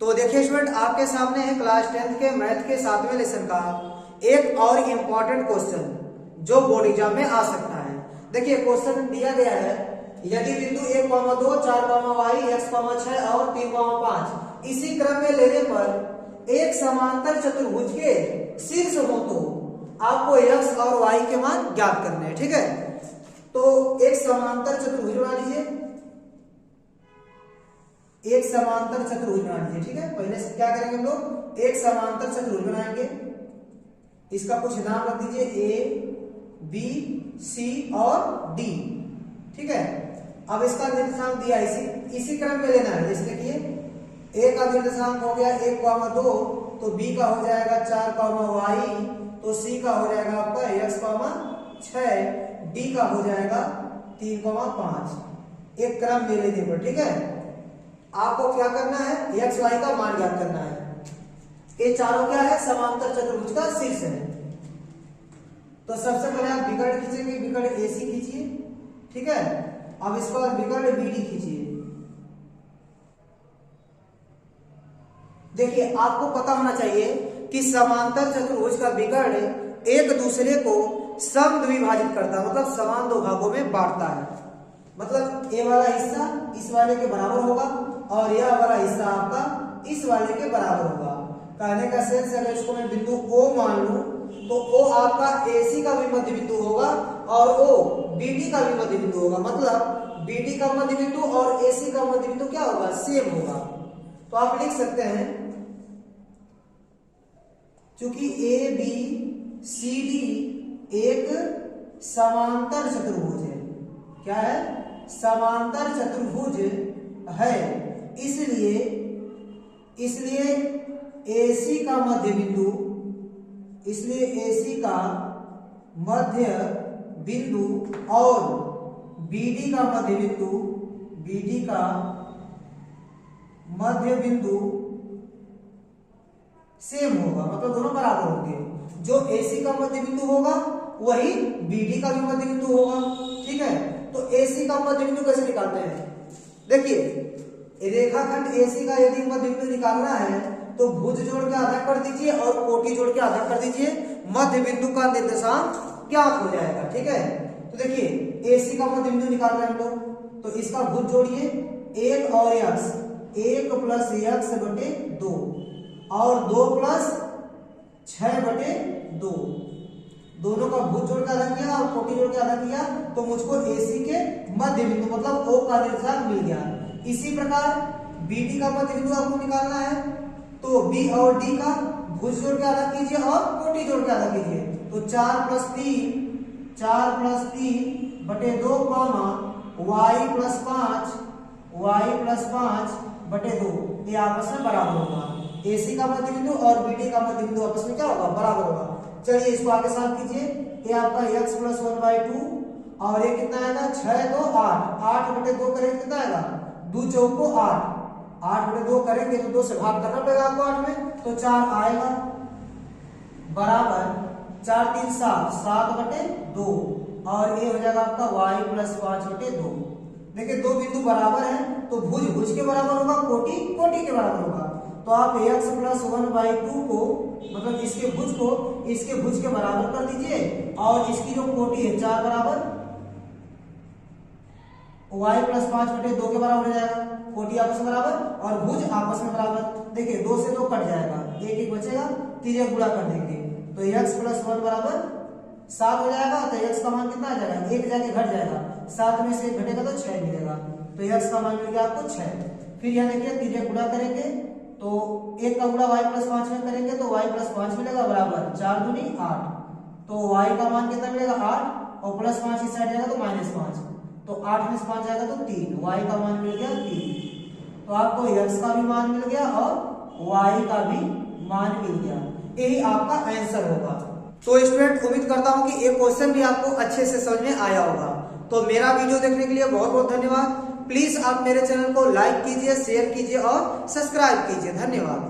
तो देखिए स्टूडेंट, आपके सामने है क्लास 10th के मैथ के 7वें लेसन का एक और इम्पॉर्टेंट क्वेश्चन जो बोर्ड एग्जाम में आ सकता है। देखिए क्वेश्चन दिया गया है, यदि बिंदु 1, 2, 4, y, x, 6 और 3, 5 इसी क्रम में लेने पर एक समांतर चतुर्भुज के शीर्ष हो तो आपको x और y के मान ज्ञात करने हैं। ठीक है, तो एक समांतर चतुर्भुज बना लीजिए, एक समांतर चतुर्भुज बना लीजिए। ठीक है, पहले से क्या करेंगे हम लोग, एक समांतर चतुर्भुज बनाएंगे। इसका कुछ नाम रख दीजिए, ए, बी, सी और डी। ठीक है, अब इसका निर्देशांक दिया इसी क्रम में लेना है। जैसे देखिए ए का निर्देशांक हो गया 1, 2, तो बी का हो जाएगा 4, y, तो सी का हो जाएगा आपका x, 6, डी का हो जाएगा 3, 5। एक क्रम में लेने पर। ठीक है, आपको क्या करना है, x, y का मान ज्ञात करना है। ये चारों क्या है, समांतर चतुर्भुज का शीर्ष है। तो सबसे पहले आप विकर्ण खींचेंगे, विकर्ण AC खींचिए। ठीक है, अब इस पर विकर्ण BD खींचिए। देखिए आपको पता होना चाहिए कि समांतर चतुर्भुज का विकर्ण एक दूसरे को समद्विभाजित करता है, मतलब समान दो भागों में बांटता है। मतलब ये वाला हिस्सा इस वाले के बराबर होगा और यह वाला हिस्सा आपका इस वाले के बराबर होगा। कहने का सेंस, अगर इसको मैं बिंदु O मान लूं तो O आपका AC का भी मध्य बिंदु होगा और O BD का भी मध्य बिंदु होगा। मतलब BD का मध्य बिंदु और AC का मध्य बिंदु क्या होगा, सेम होगा। तो आप लिख सकते हैं, चूंकि ABCD एक समांतर चतुर्भुज है, क्या है, समांतर चतुर्भुज है, इसलिए AC का मध्य बिंदु, इसलिए AC का मध्य बिंदु और BD का मध्य बिंदु, BD का मध्य बिंदु सेम होगा, मतलब दोनों बराबर होंगे। जो AC का मध्य बिंदु होगा वही BD का भी मध्य बिंदु होगा। ठीक है, तो AC का मध्य बिंदु कैसे निकालते हैं, देखिए रेखाखंड AC का यदि मध्य बिंदु निकालना है तो भुज जोड़ के आधा कर दीजिए और कोटि जोड़ के आधा कर दीजिए, मध्य बिंदु का निर्देशांक ज्ञात हो जाएगा। ठीक है, तो देखिए AC का मध्य बिंदु निकाल रहे हैं हम लोग, तो इसका भुज जोड़िए 1 और x, 1 प्लस x बटे 2 और 2 प्लस 6 बटे 2, दोनों का भुज जोड़ के आधा किया और कोटि जोड़ के आधा किया, तो मुझको AC के मध्य बिंदु मतलब O का निर्देशांक मिल गया। इसी प्रकार BD का मध्य बिंदु आपको निकालना है, तो B और D का भुज जोड़ के आधा कीजिए और कोटि जोड़ के आधा कीजिए, तो 4 प्लस 3 बटे 2 y प्लस 5 बटे 2, ये आपस में बराबर होगा। AC का मध्य बिंदु और BD का मध्य बिंदु आपस में क्या होगा, बराबर होगा। चलिए इसको आगे साथ कीजिए, ये आपका x प्लस 1/2 और ये कितना आएगा, 6, 2, 8 बटे 2 करेंगे कितना आएगा, 2 चौको 8 बटे 2 करेंगे तो 2 से भाग करना पड़ेगा आपको 8 में, तो 4 आएगा बराबर 4, 3, 7 बटे 2 और ये हो जाएगा आपका y प्लस 5 बटे 2। देखिए दो बिंदु बराबर हैं तो भुज के बराबर होगा, कोटि के बराबर होगा। तो आप x प्लस 1/2 को, मतलब इसके भुज के बराबर कर दीजिए और इसकी जो कोटि है 4 बराबर y प्लस 5 बटे 2 के बराबर हो जाएगा, कोटि आपस में बराबर और भुज आपस में बराबर। देखिए 2 से 2 कट जाएगा, एक बचेगा, तीजे गुणा कर देंगे तो x प्लस 1 बराबर 7 हो जाएगा। तो x का मान कितना आ जाएगा, 1 जाके घट जाएगा, 7 में से 1 घटेगा तो 6 मिलेगा, तो x का मान मिल गया आपको 6। फिर यहाँ देखिए तीजे गुणा करेंगे तो 1 का गुणा y प्लस 5 में करेंगे तो y प्लस 5 मिलेगा बराबर 4 दूनी 8, तो y का मान कितना मिलेगा 8 और प्लस 5 इस साइड जाएगा तो -5, तो 8 में से 5 जाएगा तो 3, y का मान मिल गया 3। तो आपको x का भी मान मिल गया और y का भी मान मिल गया, यही आपका आंसर होगा। तो स्टूडेंट उम्मीद करता हूं कि ये क्वेश्चन भी आपको अच्छे से समझ में आया होगा। तो मेरा वीडियो देखने के लिए बहुत बहुत धन्यवाद। प्लीज आप मेरे चैनल को लाइक कीजिए, शेयर कीजिए और सब्सक्राइब कीजिए। धन्यवाद।